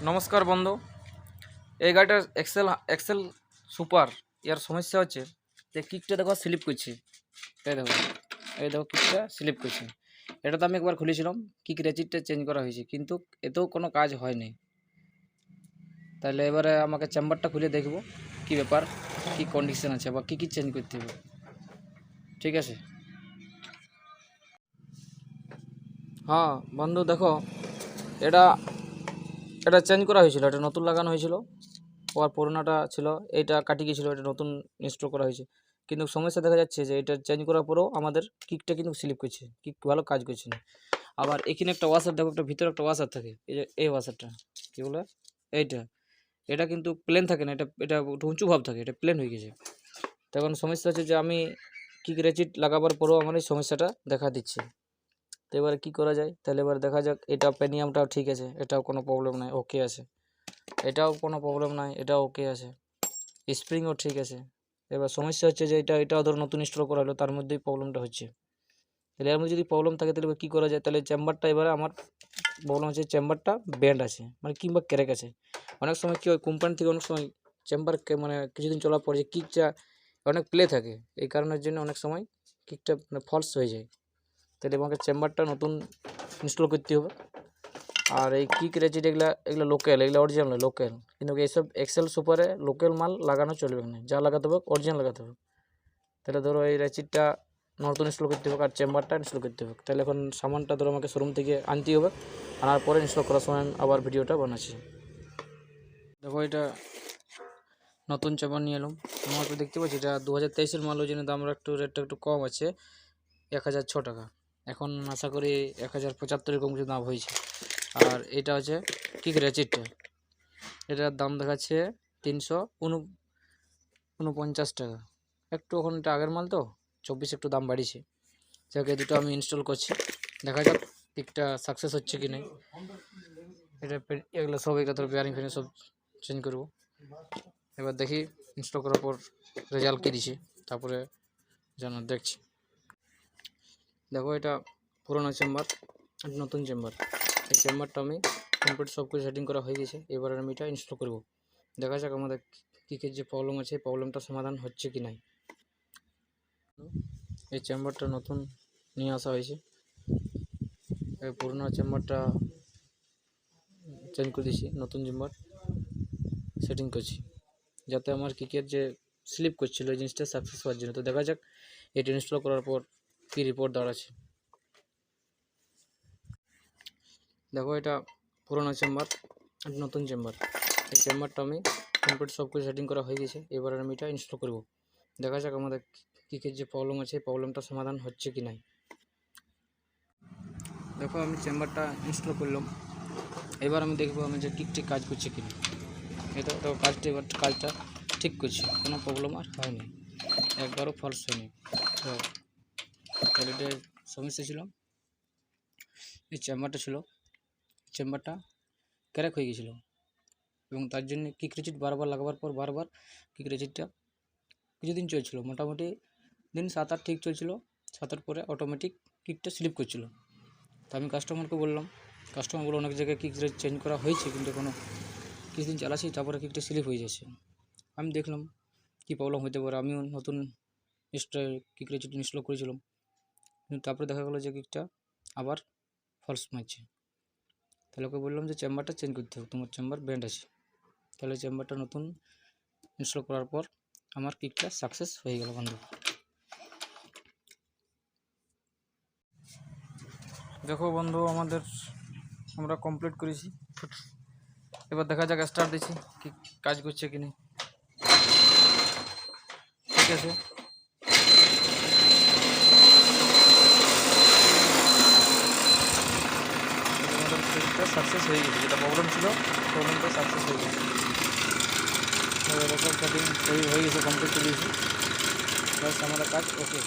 নমস্কার বন্ধু, এই গাড়িটার এক্সেল সুপার ইয়ার সমস্যা হচ্ছে যে কিকটা দেখো স্লিপ করছে। এই দেখো কিকটা স্লিপ করছে। এটা তো আমি একবার খুলেছিলাম, কিক রেচিটটা চেঞ্জ করা হয়েছে, কিন্তু এতেও কোনো কাজ হয়নি। তাহলে এবারে আমাকে চেম্বারটা খুলে দেখব কি ব্যাপার, কি কন্ডিশন আছে বা কী চেঞ্জ করতে হবে। ঠিক আছে। হ্যাঁ বন্ধু দেখো, এটা এটা চেঞ্জ করা হয়েছিল, এটা নতুন লাগানো হয়েছিল। ওর পুরোনোটা ছিল, এইটা কাটি গিয়েছিল, এটা নতুন ইনস্টল করা হয়েছে। কিন্তু সমস্যা দেখা যাচ্ছে যে এটা চেঞ্জ করার পরেও আমাদের কিকটা কিন্তু স্লিপ করছে, কিক ভালো কাজ করছে না। আবার এখানে একটা ওয়াশার দেখো, একটা ভিতরে একটা ওয়াশার থাকে, এই যে এই ওয়াশারটা কী বলে, এইটা এটা কিন্তু প্লেন থাকে না, এটা এটা একটু উঁচু ভাব থাকে, এটা প্লেন হয়ে গেছে। তখন সমস্যা হচ্ছে যে আমি কিক রেচিট লাগাবার পরেও আমার এই সমস্যাটা দেখা দিচ্ছে। তো এবারে কী করা যায়, তাহলে এবার দেখা যাক। এটা পেনিয়ামটাও ঠিক আছে, এটাও কোনো প্রবলেম নাই, ওকে আছে। এটাও কোনো প্রবলেম নাই, এটাও ওকে আছে। স্প্রিংও ঠিক আছে। এবার সমস্যা হচ্ছে যে এটাও ধরো নতুন ইনস্টল করা হলো, তার মধ্যেই প্রবলেমটা হচ্ছে। তাহলে এর মধ্যে যদি প্রবলেম থাকে তাহলে কী করা যায়, তাহলে চেম্বারটা এবারে আমার প্রবলেম হচ্ছে, চেম্বারটা ব্যান্ড আছে মানে কিংবা ক্র্যাক আছে। অনেক সময় কী হয়, কোম্পানি থেকে অনেক সময় চেম্বার মানে কিছুদিন চলার পর যে কিকটা অনেক প্লে থাকে, এই কারণের জন্য অনেক সময় কিকটা মানে ফলস হয়ে যায়। তাহলে আমাকে চেম্বারটা নতুন ইনস্টল করতে হবে। আর এই কিক রেচিট এগুলো লোকাল, এগুলো অরিজিনাল নয়, লোকাল। কিন্তু এইসব এক্সেল সুপারে লোকাল মাল লাগানো চলবে না, যা লাগাতে হবে অরিজিনাল লাগাতে হবে। তাহলে ধরো এই রেচিটটা নতুন ইনস্টল করতে হবে আর চেম্বারটা ইনস্টল করতে হবে। তাহলে এখন সামানটা ধরো আমাকে শোরুম থেকে আনতে হবে, আনার পরে ইনস্টল করার সময় আবার ভিডিওটা বানাচ্ছি। দেখো এটা নতুন চেম্বার নিয়ে এলাম। আমার তো দেখতে পাচ্ছি এটা 2023-এর মাল, ওই জন্য দামটা রেটটা একটু কম আছে, 1006 টাকা। এখন আশা করি 1075 এরকম কিছু দাম হয়েছে। আর এটা হচ্ছে কিক রেচিটটা, এটার দাম দেখাচ্ছে 349 টাকা। একটু এখন এটা আগের মাল তো 24 একটু দাম বাড়িয়েছে। যাকে দুটো আমি ইনস্টল করছি, দেখা যাক কিকটা সাকসেস হচ্ছে কি না। এটা এগুলো সব এগুলো তোর বেয়ারিং ফেয়ারিং সব চেঞ্জ করবো। এবার দেখি ইনস্টল করার পর রেজাল্ট কী দিছে, তারপরে যেন দেখছি। দেখো এটা পুরোনো চেম্বার, নতুন চেম্বার। এই চেম্বারটা আমি কমপ্লিট সব কিছু সেটিং করা হয়ে গেছে। এবার আমি এটা ইনস্টল করব, দেখা যাক আমাদের কিকের যে প্রবলেম আছে এই প্রবলেমটা সমাধান হচ্ছে কি নাই। এই চেম্বারটা নতুন নিয়ে আসা হয়েছে, এই পুরোনো চেম্বারটা চেঞ্জ করে দিয়েছি, নতুন চেম্বার সেটিং করছি, যাতে আমার কিকের যে স্লিপ করছিল এই জিনিসটা সাকসেস হওয়ার জন্য। তো দেখা যাক এটা ইনস্টল করার পর কী রিপোর্ট দাঁড়াচ্ছে। দেখো এটা পুরোনো চেম্বার, নতুন চেম্বার। এই চেম্বারটা আমি কমপ্লিট সব কিছু সেটিং করা হয়ে গেছে। এবার আমি এটা ইনস্টল করব, দেখা যাক আমাদের কিকের যে প্রবলেম আছে এই প্রবলেমটা সমাধান হচ্ছে কি নাই। দেখো আমি চেম্বারটা ইনস্টল করলাম, এবার আমি দেখবো আমি যে কিকটি কাজ করছে কি না। এটা তো কাজটা ঠিক করছে, কোনো প্রবলেম আর হয়নি, একবারও ফলস হয়নি। তো এটা সমস্যা ছিল, এই চেম্বারটা ছিল, চেম্বারটা ক্র্যাক হয়ে গেছিলো, এবং তার জন্য কিক রেচিট বারবার লাগাবার পর বারবার কিক রেচিটটা কিছুদিন চলছিল, মোটামুটি দিন 7-8 ঠিক চলছিল। 7-8 পরে অটোমেটিক কিকটা স্লিপ করছিল। তো আমি কাস্টমারকে বললাম, কাস্টমার বলে অনেক জায়গায় কিক রেট চেঞ্জ করা হয়েছে, কিন্তু কোনো কিছুদিন চালাচ্ছি তারপরে কিকটা স্লিপ হয়ে যাচ্ছে। আমি দেখলাম কী প্রবলেম হতে পারে, আমিও নতুন কিক রেচিট ইনস্টল করেছিলাম, কিন্তু তারপরে দেখা গেলো যে কিকটা আবার ফলস মারছে। তাহলে ওকে বললাম যে চেম্বারটা চেঞ্জ করতে হবে, তোমার চেম্বার ব্যান্ড আছে। তাহলে চেম্বারটা নতুন ইনস্টল করার পর আমার কিকটা সাকসেস হয়ে গেল বন্ধু। দেখো বন্ধু আমরা কমপ্লিট করেছি, এবার দেখা যাক স্টার্ট দিচ্ছি কি কাজ করছে কি না। ঠিক আছে, আমাদের কিকটা সাকসেস হয়ে গেছে, যেটা প্রবলেম ছিল প্রবলেমটা সাকসেস হয়ে গেছে। সব সেটিং হয়ে গেছে, কমপ্লিট করে দিয়েছি, বাস আমাদের কাজ ওকে।